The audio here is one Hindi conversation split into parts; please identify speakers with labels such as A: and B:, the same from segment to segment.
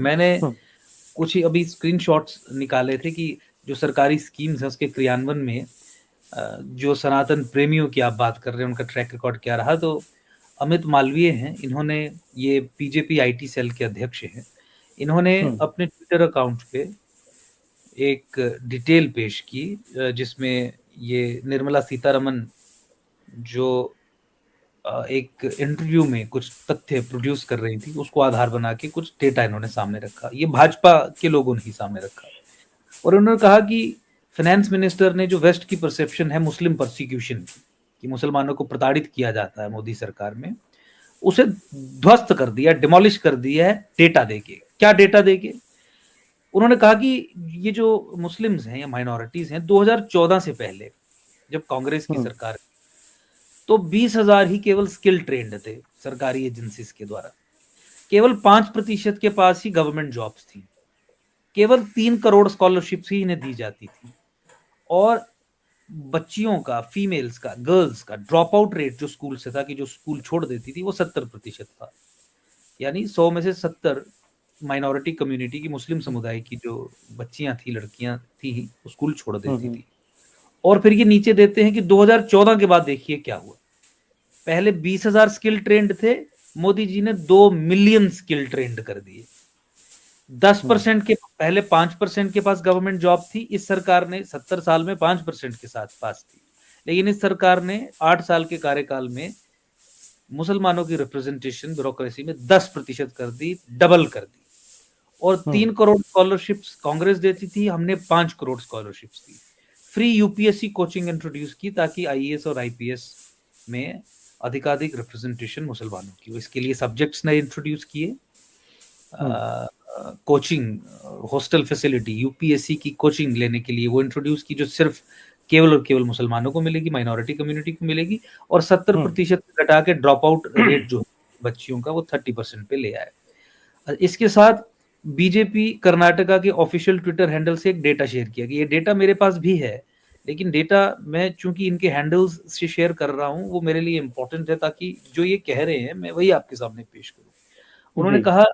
A: मैंने
B: हम्म,
A: कुछ ही अभी स्क्रीनशॉट्स निकाले थे कि जो सरकारी स्कीम्स हैं उसके क्रियान्वयन में जो सनातन प्रेमियों की आप बात कर रहे हैं उनका ट्रैक रिकॉर्ड क्या रहा। तो अमित मालवीय हैं, इन्होंने, ये बीजेपी आईटी सेल के अध्यक्ष हैं, इन्होंने
B: हम्म,
A: अपने ट्विटर अकाउंट पे एक डिटेल पेश की जिसमें ये निर्मला सीतारमन जो एक इंटरव्यू में कुछ तथ्य प्रोड्यूस कर रही थी उसको आधार बना के कुछ डेटा इन्होंने सामने रखा। ये भाजपा के लोगों ने ही सामने रखा और उन्होंने कहा कि फाइनेंस मिनिस्टर ने जो वेस्ट की परसेप्शन है मुस्लिम परसिक्यूशन की, कि मुसलमानों को प्रताड़ित किया जाता है मोदी सरकार में, उसे ध्वस्त कर दिया, डिमोलिश कर दिया है डेटा देके। क्या डेटा देके? उन्होंने कहा कि ये जो मुस्लिम्स हैं या माइनॉरिटीज हैं 2014 से पहले जब कांग्रेस की
B: हम्म,
A: सरकार, तो 20,000 ही केवल स्किल ट्रेंड थे सरकारी एजेंसीज के द्वारा। केवल 5% के पास ही गवर्नमेंट जॉब्स थी। केवल 3 करोड़ स्कॉलरशिप्स ही इन्हें दी जाती थी। और बच्चियों का, फीमेल्स का, गर्ल्स का ड्रॉप आउट रेट जो स्कूल से था, कि जो स्कूल छोड़ देती थी, वो 70% था। यानी 100 में से 70 माइनॉरिटी कम्युनिटी की, मुस्लिम समुदाय की जो बच्चियां थी, लड़कियां थी, वो स्कूल छोड़ देती
B: हम्म,
A: थी। और फिर ये नीचे देते हैं कि 2014 के बाद देखिए क्या हुआ। पहले 20,000 स्किल ट्रेंड थे, मोदी जी ने 2 मिलियन स्किल ट्रेंड कर दिए। दस
B: हम्म,
A: परसेंट के पहले 5% के पास गवर्नमेंट जॉब थी, इस सरकार ने 70 साल में 5% के साथ पास थी। लेकिन इस सरकार ने 8 साल के कार्यकाल में मुसलमानों की रिप्रेजेंटेशन ब्यूरोक्रेसी में 10% कर दी, डबल कर दी। और
B: हम्म,
A: 3 करोड़ स्कॉलरशिप्स कांग्रेस देती थी, हमने 5 करोड़ स्कॉलरशिप्स दी। फ्री यूपीएससी कोचिंग इंट्रोड्यूस की ताकि आईएएस और आईपीएस में अधिकाधिक रिप्रेजेंटेशन मुसलमानों की हो। इसके लिए सब्जेक्ट्स ने इंट्रोड्यूस किए,
B: हम्म,
A: कोचिंग, हॉस्टल फैसिलिटी, यूपीएससी की कोचिंग लेने के लिए वो इंट्रोड्यूस की, जो सिर्फ केवल और केवल मुसलमानों को मिलेगी, माइनॉरिटी कम्युनिटी को मिलेगी। और सत्तर
B: हम्म,
A: प्रतिशत घटा के ड्रॉप आउट रेट जो बच्चियों का वो 30% पे ले आए। इसके साथ बीजेपी कर्नाटका के ऑफिशियल ट्विटर हैंडल से एक डेटा शेयर किया कि ये डेटा मेरे पास भी है, लेकिन डेटा मैं चूंकि इनके हैंडल्स से शेयर कर रहा हूं वो मेरे लिए इंपॉर्टेंट है, ताकि जो ये कह रहे हैं मैं वही आपके सामने पेश करूं। उन्होंने
B: जी,
A: कहा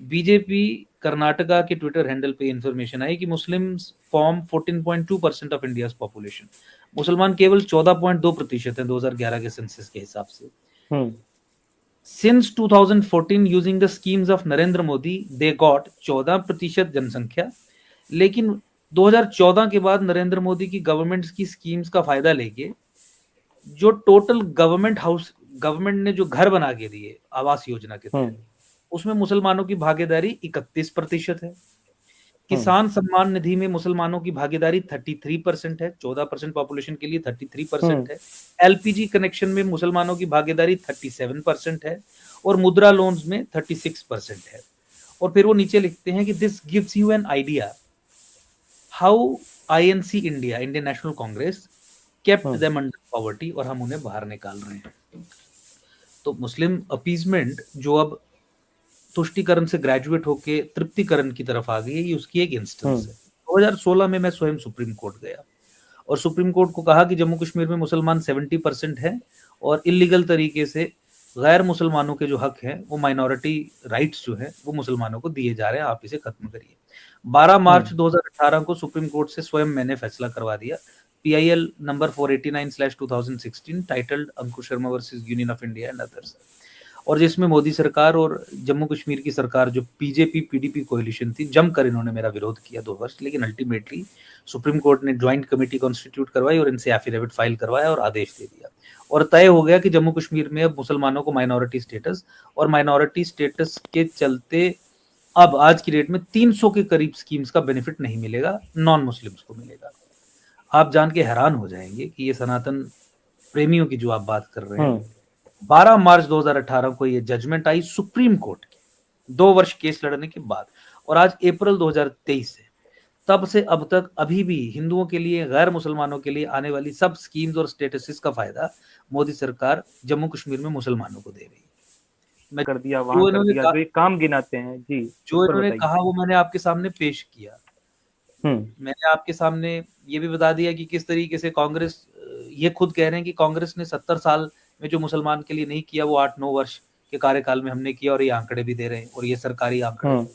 A: बीजेपी कर्नाटका के ट्विटर हैंडल पे इंफॉर्मेशन आई कि Muslims form 14.2% of India population. मुसलमान केवल 14.2% है 2011 के सेंसस के हिसाब से।
B: Hmm,
A: since 2014 using the schemes of Narendra Modi they got 14% जनसंख्या। लेकिन 2014 के बाद नरेंद्र मोदी की गवर्नमेंट की स्कीम्स का फायदा लेके जो टोटल गवर्नमेंट ने जो घर बना के दिए आवास योजना के तहत,
B: हम्म,
A: उसमें मुसलमानों की भागीदारी 31% है।
B: हम्म,
A: किसान सम्मान निधि में मुसलमानों की भागीदारी 33% है, 14% पॉपुलेशन के लिए 33%
B: हम्म,
A: है। एलपीजी कनेक्शन में मुसलमानों की भागीदारी 37% है और मुद्रा लोन्स में 36% है। और फिर वो नीचे लिखते हैं कि this gives you an idea how INC India, Indian national Congress, kept
B: hmm,
A: them under poverty, और हम उन्हें बाहर निकाल रहे हैं। तो मुस्लिम अपीजमेंट जो अब तुष्टिकरण से ग्रेजुएट होके तृप्तिकरण की तरफ आ गई है, ये उसकी एक इंस्टेंस
B: हम्म,
A: है। 2016 में मैं स्वयं सुप्रीम कोर्ट गया और सुप्रीम कोर्ट को कहा कि जम्मू कश्मीर में मुसलमान 70% हैं और इलीगल तरीके से गैर मुसलमानों के जो हक हैं, वो माइनॉरिटी राइट्स जो हैं, वो मुसलमानों को दिए जा रहे हैं, आप इसे खत्म करिए। 12 मार्च
B: हम्म,
A: 2018 को सुप्रीम कोर्ट से स्वयं मैंने फैसला करवा दिया, PIL number 489/2016, titled Ankush Sharma versus union of India and others. और जिसमें मोदी सरकार और जम्मू कश्मीर की सरकार जो बीजेपी पीडीपी कोalition थी, जमकर इन्होंने मेरा विरोध किया 2 वर्ष, लेकिन अल्टीमेटली सुप्रीम कोर्ट ने ज्वाइंट कमेटी कॉन्स्टिट्यूट करवाई और इनसे एफिडेविट फाइल करवाया और आदेश दे दिया। और तय हो गया कि जम्मू कश्मीर में अब मुसलमानों को माइनॉरिटी स्टेटस, और माइनॉरिटी स्टेटस के चलते अब आज की डेट में 300 के करीब स्कीम्स का बेनिफिट नहीं मिलेगा, नॉन मुस्लिम्स को मिलेगा। आप जान के हैरान हो जाएंगे कि ये सनातन प्रेमियों की जो आप बात कर रहे हैं,
B: हम्म,
A: 12 मार्च 2018 को ये जजमेंट आई सुप्रीम कोर्ट की, 2 वर्ष केस लड़ने के बाद। और आज अप्रैल 2023 है, तब से अब तक अभी भी हिंदुओं के लिए, गैर मुसलमानों के लिए आने वाली सब स्कीम्स और स्टेटसेस का फायदा मोदी सरकार जम्मू कश्मीर में मुसलमानों को दे रही है। मैं
B: कर दिया, वहां
A: जो
B: कर
A: इन्होंने
B: दिया,
A: कहा
B: जो एक काम गिनाते हैं जी। इस
A: जो
B: पर
A: इन्होंने
B: बताइए।
A: कहा वो मैंने आपके सामने पेश किया।
B: हम्म,
A: मैंने आपके सामने ये भी बता दिया कि किस तरीके से कांग्रेस, ये खुद कह रहे हैं कि कांग्रेस ने 70 साल में जो मुसलमान के लिए नहीं किया वो 8-9 वर्ष के कार्यकाल में हमने किया, और ये आंकड़े भी दे रहे हैं और ये सरकारी आंकड़े
B: हम्म,
A: हैं।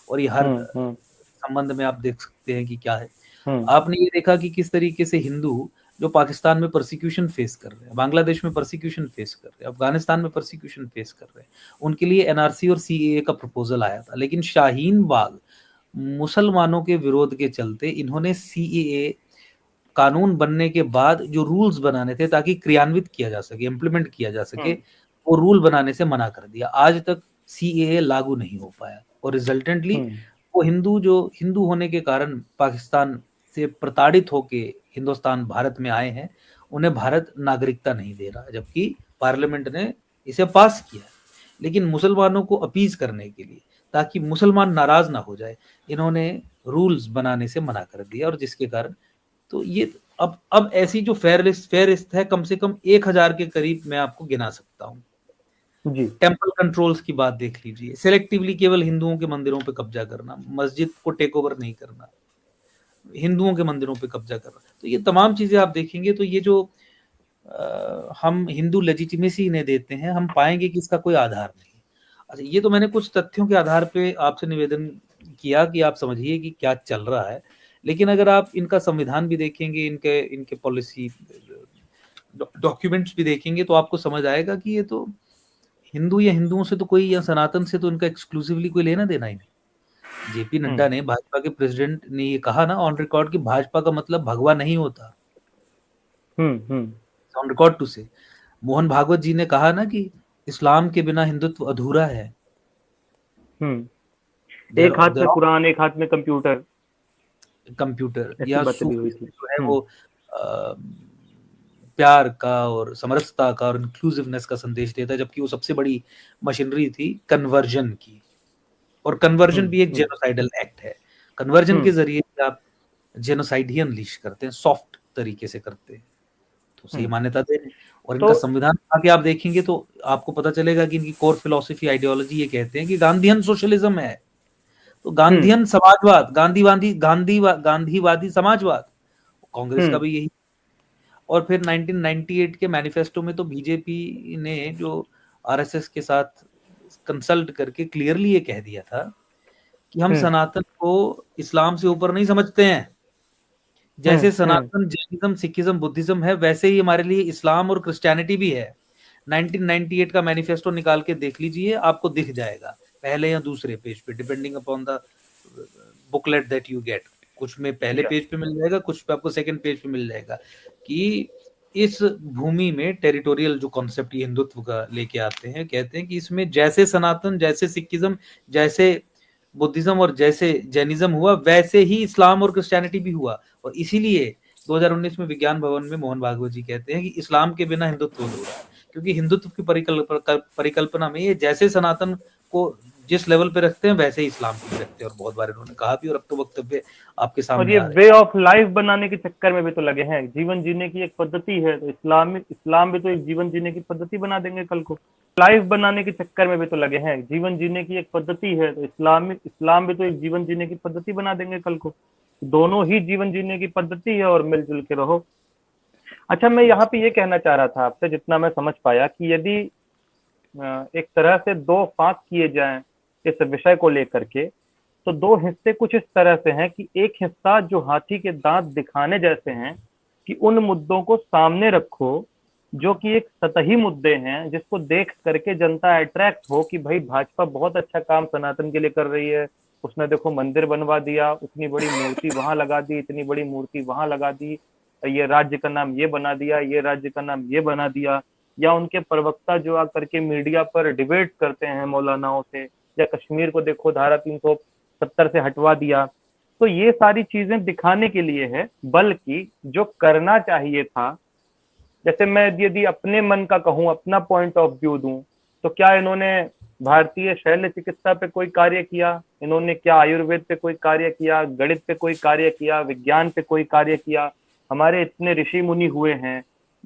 A: और ये हर
B: हम्म
A: संबंध में आप देख सकते हैं कि क्या है।
B: हम्म
A: आपने ये देखा कि किस तरीके से हिंदू जो पाकिस्तान में परसिक्यूशन फेस कर रहे हैं, बांग्लादेश में परसिक्यूशन फेस कर रहे हैं, अफगानिस्तान में परसिक्यूशन फेस कर रहे हैं, उनके लिए एनआरसी और सीएए का प्रपोजल आया था, लेकिन शाहीन बाग मुसलमानों के विरोध के चलते इन्होंने सीएए कानून बनने के बाद जो रूल्स बनाने थे ताकि क्रियान्वित किया जा सके, इम्प्लीमेंट किया जा सके,
B: हम्म
A: वो रूल बनाने से मना कर दिया। आज तक सीएए लागू नहीं हो पाया और रिजल्टेंटली
B: हम्म
A: वो हिंदू जो हिंदू होने के कारण पाकिस्तान से प्रताड़ित होके हिंदुस्तान भारत में आए हैं, उन्हें भारत नागरिकता नहीं दे रहा, जबकि पार्लियामेंट ने इसे पास किया। लेकिन मुसलमानों को अपीज करने के लिए, ताकि मुसलमान नाराज ना हो जाए, इन्होंने रूल्स बनाने से मना कर दिया, और जिसके कारण तो ये अब ऐसी जो फेयर लिस्ट है, कम से कम 1000 के करीब मैं आपको गिना सकता हूँ।
B: जी
A: टेम्पल कंट्रोल्स की बात देख लीजिए, सिलेक्टिवली केवल हिंदुओं के मंदिरों पे कब्जा करना, मस्जिद को टेक ओवर नहीं करना, हिंदुओं के मंदिरों पे कब्जा करना, तो ये तमाम चीजें आप देखेंगे तो ये जो हम हिंदू लेजिटिमेसी इन्हें देते हैं, हम पाएंगे कि इसका कोई आधार नहीं। अच्छा, ये तो मैंने कुछ तथ्यों के आधार पे आपसे निवेदन किया कि आप समझिए कि क्या चल रहा है, लेकिन अगर आप इनका संविधान भी देखेंगे, इनके इनके पॉलिसी डॉक्यूमेंट्स भी देखेंगे, तो आपको समझ आएगा कि ये तो हिंदू या हिंदुओं से तो कोई, या सनातन से तो इनका एक्सक्लूसिवली कोई लेना देना ही नहीं। जेपी नड्डा
B: हम्म
A: ने, भाजपा के प्रेसिडेंट ने ये कहा ना ऑन रिकॉर्ड कि भाजपा का मतलब भगवा नहीं होता,
B: हम्म
A: ऑन रिकॉर्ड टू से। मोहन भागवत जी ने कहा ना कि इस्लाम के बिना हिंदुत्व अधूरा है।
B: एक हाथ में कुरान, एक हाथ में कंप्यूटर,
A: कंप्यूटर
B: ऐसी
A: या
B: बातें भी हुई
A: सूफी
B: थी।
A: जो है वो प्यार का और समरसता का और इंक्लूसिवनेस का संदेश देता है, जबकि वो सबसे बड़ी मशीनरी थी कन्वर्जन की, और कन्वर्जन भी एक
B: हम्म
A: जेनोसाइडल एक्ट है। कन्वर्जन के
B: हम्म
A: जरिए आप जेनोसाइड ही अनलीश करते हैं, सॉफ्ट तरीके से करते हैं, तो सही
B: हम्म
A: मान्यता दे रहे हैं। और
B: तो
A: इनका संविधान आके आप देखेंगे तो आपको पता चलेगा कि इनकी कोर फिलोसफी आइडियोलॉजी ये कहते हैं कि गांधीयन सोशलिज्म है, तो
B: हम्म
A: गांधीयन समाजवाद, गांधीवादी समाजवाद, कांग्रेस का
B: हम्म
A: भी यही। और फिर 1998 के मैनिफेस्टो में तो बीजेपी ने जो आरएसएस के साथ कंसल्ट करके क्लियरली ये कह दिया था कि हम
B: हम्म
A: सनातन को इस्लाम से ऊपर नहीं समझते हैं। जैसे
B: हम्म
A: सनातन जैनिज्म, सिखिज्म, बुद्धिज्म है, वैसे ही हमारे लिए इस्लाम और क्रिश्चियनिटी भी है। 1998 का मैनिफेस्टो निकाल के देख लीजिए, आपको दिख जाएगा पहले या दूसरे पेज पे, depending upon the booklet that you get. कुछ में पहले
B: या
A: पेज पे मिल जाएगा, कुछ पे आपको सेकंड पेज पे मिल जाएगा कि इस भूमि में टेरिटोरियल जो कॉन्सेप्ट ये हिंदुत्व का लेके आते हैं, कहते हैं कि इसमें जैसे सनातन, जैसे सिखिज्म, जैसे बुद्धिज्म और जैसे जैनिज्म हुआ, वैसे ही इस्लाम और क्रिश्चियनिटी भी हुआ। और इसीलिए 2019 में विज्ञान भवन में मोहन भागवत जी कहते हैं कि इस्लाम के बिना हिंदुत्व अधूरा है, क्योंकि हिंदुत्व की परिकल्पना में ये जैसे सनातन को जिस लेवल पे रखते हैं, वैसे ही इस्लाम को भी रखते हैं, और बहुत बार इन्होंने कहा भी, और अब तो वक्तव्य आपके
B: और
A: सामने
B: ये
A: आ रहे
B: वे ऑफ लाइफ बनाने के चक्कर में भी तो लगे हैं। जीवन जीने की एक पद्धति है, तो इस्लाम भी तो एक जीवन जीने की पद्धति बना देंगे कल को। लाइफ बनाने के चक्कर में भी तो लगे हैं। जीवन जीने की एक पद्धति है, तो इस्लाम भी तो एक जीवन जीने की पद्धति बना देंगे कल को। दोनों ही जीवन जीने की पद्धति है और मिलजुल के रहो। अच्छा, मैं यहाँ पे ये कहना चाह रहा था आपसे, जितना मैं समझ पाया, कि यदि एक तरह से दो फांक किए जाएं इस विषय को लेकर के, तो दो हिस्से कुछ इस तरह से हैं कि एक हिस्सा जो हाथी के दांत दिखाने जैसे हैं, कि उन मुद्दों को सामने रखो जो कि एक सतही मुद्दे हैं, जिसको देख करके जनता अट्रैक्ट हो कि भाई भाजपा बहुत अच्छा काम सनातन के लिए कर रही है। उसने देखो मंदिर बनवा दिया, उतनी बड़ी मूर्ति वहां लगा दी, इतनी बड़ी मूर्ति वहां लगा दी, ये राज्य का नाम ये बना दिया, ये राज्य का नाम ये बना दिया। या उनके प्रवक्ता जो आकर के मीडिया पर डिबेट करते हैं मौलानाओं से, या कश्मीर को देखो धारा 370 से हटवा दिया। तो ये सारी चीजें दिखाने के लिए है, बल्कि जो करना चाहिए था, जैसे मैं यदि अपने मन का कहूं, अपना पॉइंट ऑफ व्यू दूं, तो क्या इन्होंने भारतीय शैल्य चिकित्सा पे कोई कार्य किया? इन्होंने क्या आयुर्वेद पे कोई कार्य किया? गणित पे कोई कार्य किया? विज्ञान पे कोई कार्य किया? हमारे इतने ऋषि मुनि हुए हैं,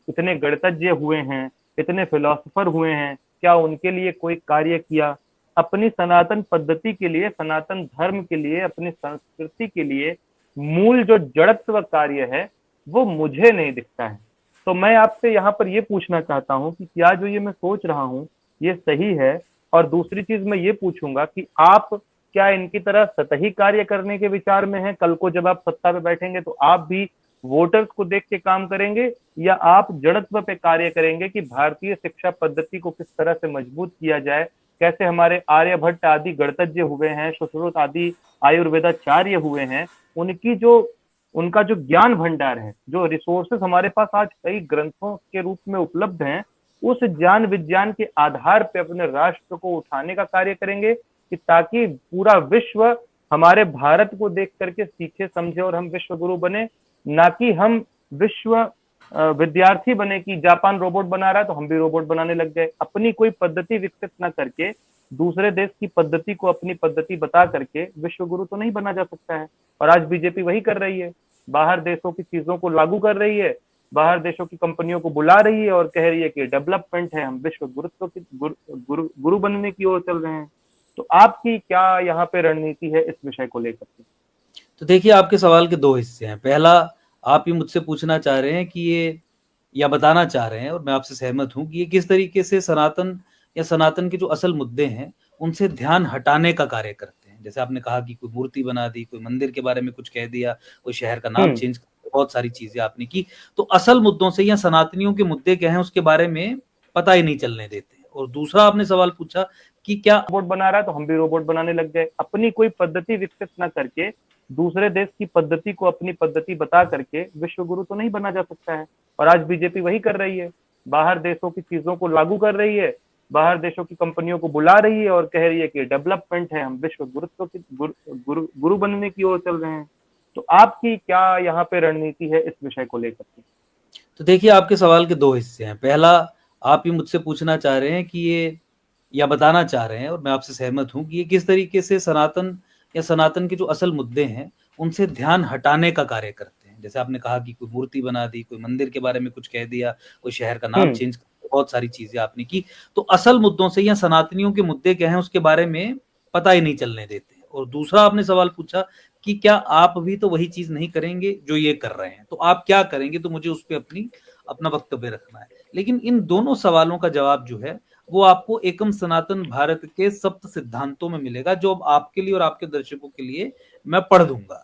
B: इतने गणितज्ञ हुए हैं, इतने फिलोसफर हुए हैं, क्या उनके लिए कोई कार्य किया? अपनी सनातन पद्धति के लिए, सनातन धर्म के लिए, अपनी संस्कृति के लिए मूल जो जड़त्व कार्य है, वो मुझे नहीं दिखता है। तो मैं आपसे यहाँ पर ये पूछना चाहता हूँ कि क्या जो ये मैं सोच रहा हूँ ये सही है? और दूसरी चीज मैं ये पूछूंगा कि आप क्या इनकी तरह सतही कार्य करने के विचार में है? कल को जब आप सत्ता पे बैठेंगे तो आप भी वोटर्स को देख के काम करेंगे, या आप जड़त्व पे कार्य करेंगे कि भारतीय शिक्षा पद्धति को किस तरह से मजबूत किया जाए, कैसे हमारे आर्यभट्ट आदि गणतज्ञ हुए हैं, सुश्रुत आदि आयुर्वेदाचार्य हुए हैं, उनकी जो उनका जो ज्ञान भंडार है, जो रिसोर्सेस हमारे पास आज कई ग्रंथों के रूप में उपलब्ध हैं, उस ज्ञान विज्ञान के आधार पे अपने राष्ट्र को उठाने का कार्य करेंगे, कि ताकि पूरा विश्व हमारे भारत को देख करके सीखे समझे और हम विश्व गुरु बने, ना कि हम विश्व विद्यार्थी बने कि जापान रोबोट बना रहा है तो हम भी रोबोट बनाने लग गए। अपनी कोई पद्धति विकसित ना करके दूसरे देश की पद्धति को अपनी पद्धति बता करके विश्व गुरु तो नहीं बना जा सकता है। और आज बीजेपी वही कर रही है, बाहर देशों की चीजों को लागू कर रही है, बाहर देशों की कंपनियों को बुला रही है और कह रही है कि डेवलपमेंट है, हम विश्व गुरुत्व की गुरु बनने की ओर चल रहे हैं। तो आपकी क्या यहाँ पे रणनीति है इस विषय को लेकर के?
A: तो देखिए, आपके सवाल के दो हिस्से हैं। पहला, आप ये मुझसे पूछना चाह रहे हैं कि ये, या बताना चाह रहे हैं, और मैं आपसे सहमत हूं, कि ये किस तरीके से सनातन या सनातन के जो असल मुद्दे हैं उनसे ध्यान हटाने का कार्य करते हैं। जैसे आपने कहा कि कोई मूर्ति बना दी, कोई मंदिर के बारे में कुछ कह दिया, कोई शहर का नाम चेंज, बहुत सारी चीजें आपने की। तो असल मुद्दों से या सनातनियों के मुद्दे क्या हैं उसके बारे में पता ही नहीं चलने देते। और दूसरा आपने सवाल पूछा कि क्या
B: रोबोट बना रहा है तो हम भी रोबोट बनाने लग गए। अपनी कोई पद्धति विकसित ना करके दूसरे देश की पद्धति को अपनी पद्धति बता करके विश्व गुरु तो नहीं बना जा सकता है। और आज बीजेपी वही कर रही है, बाहर देशों की चीजों को लागू कर रही है, बाहर देशों की कंपनियों को बुला रही है और कह रही है कि डेवलपमेंट है, हम विश्व गुरुत्व की गुरु बनने की ओर चल रहे हैं। तो आपकी क्या यहाँ पे रणनीति है इस विषय को लेकर के?
A: तो देखिए, आपके सवाल के दो हिस्से हैं। पहला, आप ये मुझसे पूछना चाह रहे हैं कि ये, या बताना चाह रहे हैं, और मैं आपसे सहमत हूं, कि ये किस तरीके से सनातन या सनातन के जो असल मुद्दे हैं उनसे ध्यान हटाने का कार्य करते हैं। जैसे आपने कहा कि कोई मूर्ति बना दी, कोई मंदिर के बारे में कुछ कह दिया, कोई शहर का नाम चेंज, बहुत सारी चीजें आपने की। तो असल मुद्दों से या सनातनियों के मुद्दे क्या हैं उसके बारे में पता ही नहीं चलने देते। और दूसरा आपने सवाल पूछा कि क्या आप भी तो वही चीज नहीं करेंगे जो ये कर रहे हैं, तो आप क्या करेंगे, तो मुझे उस पर अपना वक्तव्य रखना है। लेकिन इन दोनों सवालों का जवाब जो है वो आपको एकम सनातन भारत के सप्त सिद्धांतों में मिलेगा, जो अब आपके लिए और आपके दर्शकों के लिए मैं पढ़ दूंगा।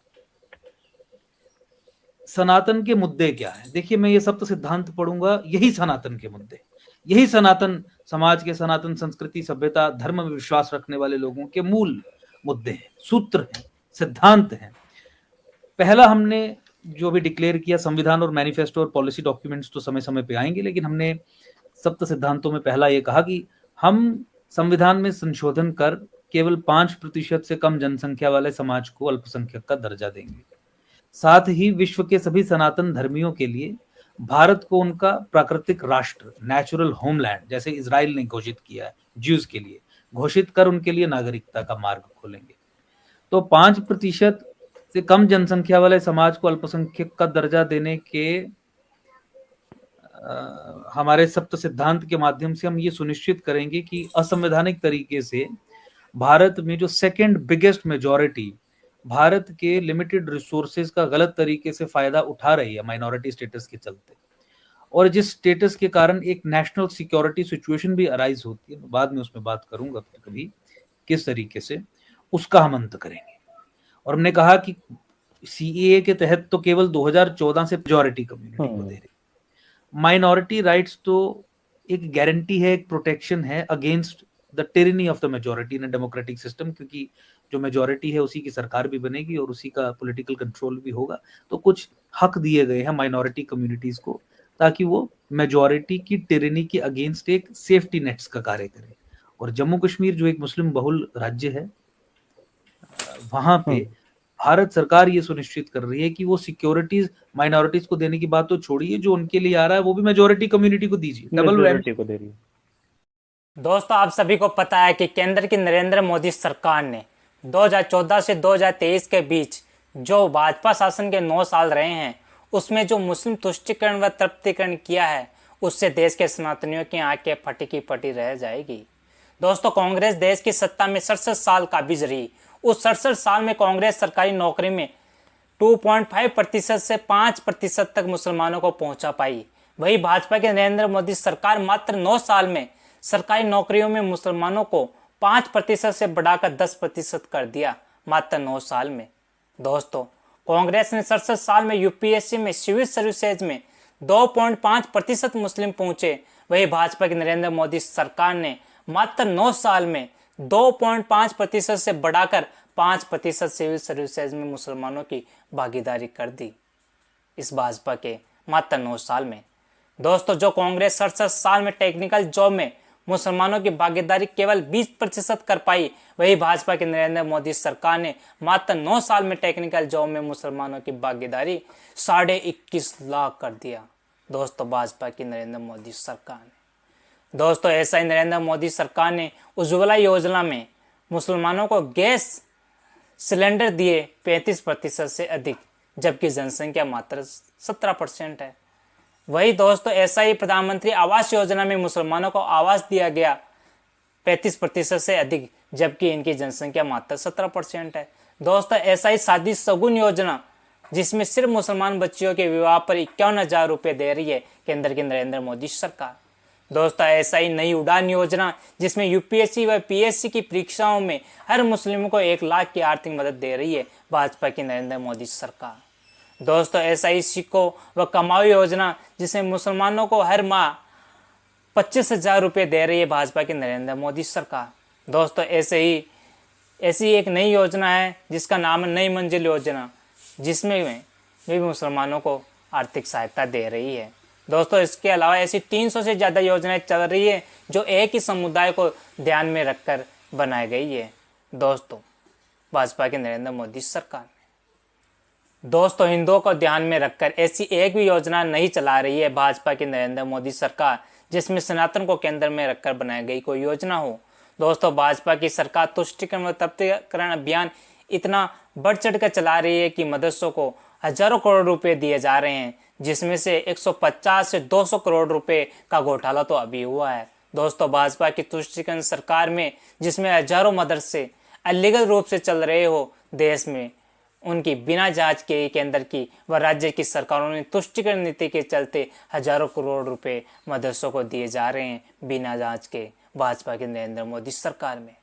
A: सनातन के मुद्दे क्या है? देखिए, मैं ये सप्त सिद्धांत पढ़ूंगा, यही सनातन के मुद्दे, यही सनातन समाज के, सनातन संस्कृति, सभ्यता, धर्म में विश्वास रखने वाले लोगों के मूल मुद्दे हैं, सूत्र हैं, सिद्धांत हैं। पहला, हमने जो भी डिक्लेयर किया, संविधान और मैनिफेस्टो और पॉलिसी डॉक्यूमेंट्स तो समय समय पे आएंगे, लेकिन हमने सप्त सिद्धांतों में पहला ये कहा कि हम संविधान में संशोधन कर केवल 5% से कम जनसंख्या वाले समाज को अल्पसंख्यक का दर्जा देंगे। साथ ही विश्व के सभी सनातन धर्मियों के लिए भारत को उनका प्राकृतिक राष्ट्र, नेचुरल होमलैंड, जैसे इजराइल ने घोषित किया है ज्यूज के लिए, घोषित कर उनके लिए नागरिकता का मार्ग खोलेंगे। तो 5% से कम जनसंख्या वाले समाज को अल्पसंख्यक का दर्जा देने के हमारे सप्त सिद्धांत के माध्यम से हम ये सुनिश्चित करेंगे कि असंवैधानिक तरीके से भारत में जो सेकंड बिगेस्ट मेजॉरिटी भारत के लिमिटेड रिसोर्सेज का गलत तरीके से फायदा उठा रही है माइनॉरिटी स्टेटस के चलते, और जिस स्टेटस के कारण एक नेशनल सिक्योरिटी सिचुएशन भी अराइज होती है, बाद में उसमें बात करूंगा फिर कभी किस तरीके से, उसका हम अंत करेंगे। और हमने कहा कि सीएए के तहत तो केवल 2014 से मेजॉरिटी कम्युनिटी को दे रही, माइनॉरिटी राइट्स तो एक गारंटी है, एक प्रोटेक्शन है against the tyranny of the majority in a democratic system, क्योंकि जो मेजॉरिटी है उसी की सरकार भी बनेगी और उसी का पॉलिटिकल कंट्रोल भी होगा। तो कुछ हक दिए गए हैं माइनॉरिटी कम्युनिटीज को, ताकि वो मेजॉरिटी की टिरनी के अगेंस्ट एक सेफ्टी नेट्स का कार्य करें। और जम्मू कश्मीर जो एक मुस्लिम बहुल राज्य है, वहां पे भारत सरकार ये सुनिश्चित कर रही है कि वो सिक्योरिटीज माइनॉरिटीज को देने की बात तो छोड़िए, जो उनके लिए आ रहा है वो भी मेजॉरिटी कम्युनिटी को दीजिए, डबल
B: मेजॉरिटी को दे रही है।
C: दोस्तों, आप सभी को पता है कि केंद्र की नरेंद्र मोदी सरकार ने 2014 से 2023 के बीच जो भाजपा शासन के 9 साल रहे हैं उसमें जो मुस्लिम तुष्टीकरण व तृप्तिकरण किया है, उससे देश के सनातनियों की आंखें फटी की फटी रह जाएगी। दोस्तों, कांग्रेस देश की सत्ता में 67 साल काबिज रही। उस 67 साल में कांग्रेस सरकारी नौकरी में 2.5% से 5% तक मुसलमानों को पहुंचा पाई। वही भाजपा के नरेंद्र मोदी सरकार मात्र 9 साल में सरकारी नौकरियों में मुसलमानों को 5% से बढ़ाकर 10% कर दिया मात्र 9 साल में। दोस्तों, कांग्रेस ने 67 साल में यूपीएससी में सिविल सर्विसेज में 2.5% मुस्लिम पहुंचे, वही भाजपा की नरेंद्र मोदी सरकार ने मात्र 9 साल में 2.5% से बढ़ाकर 5% सिविल सर्विसेज में मुसलमानों की भागीदारी कर दी इस भाजपा के मात्र 9 साल में। दोस्तों, जो कांग्रेस 67 साल में टेक्निकल जॉब में मुसलमानों की भागीदारी केवल 20% कर पाई, वही भाजपा की नरेंद्र मोदी सरकार ने मात्र 9 साल में टेक्निकल जॉब में मुसलमानों की भागीदारी 21.5 लाख कर दिया। दोस्तों, भाजपा की नरेंद्र मोदी सरकार ने, दोस्तों, ऐसा ही नरेंद्र मोदी सरकार ने उज्ज्वला योजना में मुसलमानों को गैस सिलेंडर दिए 35% से अधिक, जबकि जनसंख्या मात्र 17% है। वही दोस्तों, ऐसा ही प्रधानमंत्री आवास योजना में मुसलमानों को आवास दिया गया 35% से अधिक, जबकि इनकी जनसंख्या मात्र 17% है। दोस्तों, ऐसा ही शादी शगुन योजना जिसमें सिर्फ मुसलमान बच्चियों के विवाह पर 51,000 रुपये दे रही है केंद्र की नरेंद्र मोदी सरकार। दोस्तों, ऐसा ही नई उड़ान योजना जिसमें यूपीएससी व पीएससी की परीक्षाओं में हर मुस्लिम को 1 लाख की आर्थिक मदद दे रही है भाजपा की नरेंद्र मोदी सरकार। दोस्तों, ऐसा ही सीखो व कमाओ योजना जिसमें मुसलमानों को हर माह 25,000 रुपये दे रही है भाजपा की नरेंद्र मोदी सरकार। दोस्तों, ऐसी एक नई योजना है जिसका नाम है नई मंजिल योजना, जिसमें भी मुसलमानों को आर्थिक सहायता दे रही है। दोस्तों, इसके अलावा ऐसी 300 से ज़्यादा योजनाएं चल रही है जो एक ही समुदाय को ध्यान में रखकर बनाई गई है दोस्तों भाजपा की नरेंद्र मोदी सरकार ने। दोस्तों, हिंदुओं को ध्यान में रखकर ऐसी एक भी योजना नहीं चला रही है भाजपा की नरेंद्र मोदी सरकार जिसमें सनातन को केंद्र में रखकर बनाई गई कोई योजना हो। दोस्तों, भाजपा की सरकार तुष्टिकरण व तृप्तिकरण अभियान इतना बढ़ चढ़ कर चला रही है कि मदरसों को हजारों करोड़ रुपए दिए जा रहे हैं, जिसमें से 150 से 200 करोड़ रुपए का घोटाला तो अभी हुआ है। दोस्तों, भाजपा की तुष्टिकरण सरकार में जिसमें हजारों मदरसे अलीगल रूप से चल रहे हो देश में, उनकी बिना जांच के केंद्र की व राज्य की सरकारों ने तुष्टिकरण नीति के चलते हजारों करोड़ रुपए मदरसों को दिए जा रहे हैं बिना जांच के भाजपा की नरेंद्र मोदी सरकार में।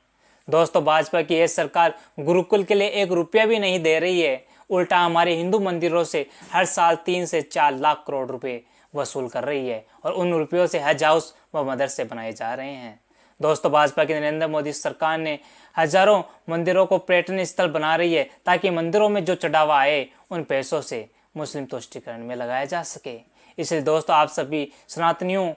C: दोस्तों, भाजपा की यह सरकार गुरुकुल के लिए 1 रुपया भी नहीं दे रही है, उल्टा हमारे हिंदू मंदिरों से हर साल 3 से 4 लाख करोड़ रुपए वसूल कर रही है और उन रुपयों से हज हाउस व मदरसे बनाए जा रहे हैं। दोस्तों, भाजपा की नरेंद्र मोदी सरकार ने हजारों मंदिरों को पर्यटन स्थल बना रही है ताकि मंदिरों में जो चढ़ावा आए उन पैसों से मुस्लिम तुष्टिकरण में लगाया जा सके। इसलिए दोस्तों, आप सभी सनातनियों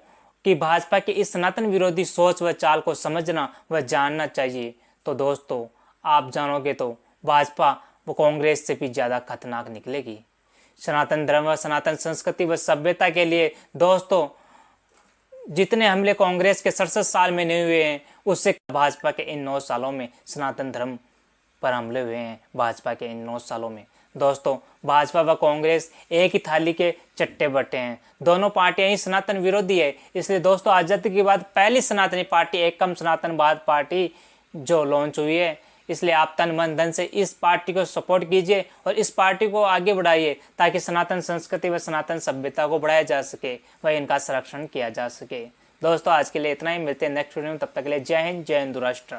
C: की भाजपा की इस सनातन विरोधी सोच व चाल को समझना व जानना चाहिए। तो दोस्तों, आप जानोगे तो भाजपा वो कांग्रेस से भी ज़्यादा खतरनाक निकलेगी। सनातन धर्म व सनातन संस्कृति व सभ्यता के लिए दोस्तों जितने हमले कांग्रेस के 67 साल में नहीं हुए हैं, उससे भाजपा के इन 9 सालों में सनातन धर्म पर हमले हुए हैं भाजपा के इन 9 सालों में। दोस्तों, भाजपा व कांग्रेस एक ही थाली के चट्टे बट्टे हैं, दोनों पार्टियां ही सनातन विरोधी है। इसलिए दोस्तों, आज़ादी के बाद पहली सनातनी पार्टी एकम सनातनवाद पार्टी जो लॉन्च हुई है, इसलिए आप तन मन धन से इस पार्टी को सपोर्ट कीजिए और इस पार्टी को आगे बढ़ाइए ताकि सनातन संस्कृति व सनातन सभ्यता को बढ़ाया जा सके व इनका संरक्षण किया जा सके। दोस्तों, आज के लिए इतना ही, मिलते हैं नेक्स्ट वीडियो में, तब तक के लिए जय हिंद, जय हिंदू राष्ट्र।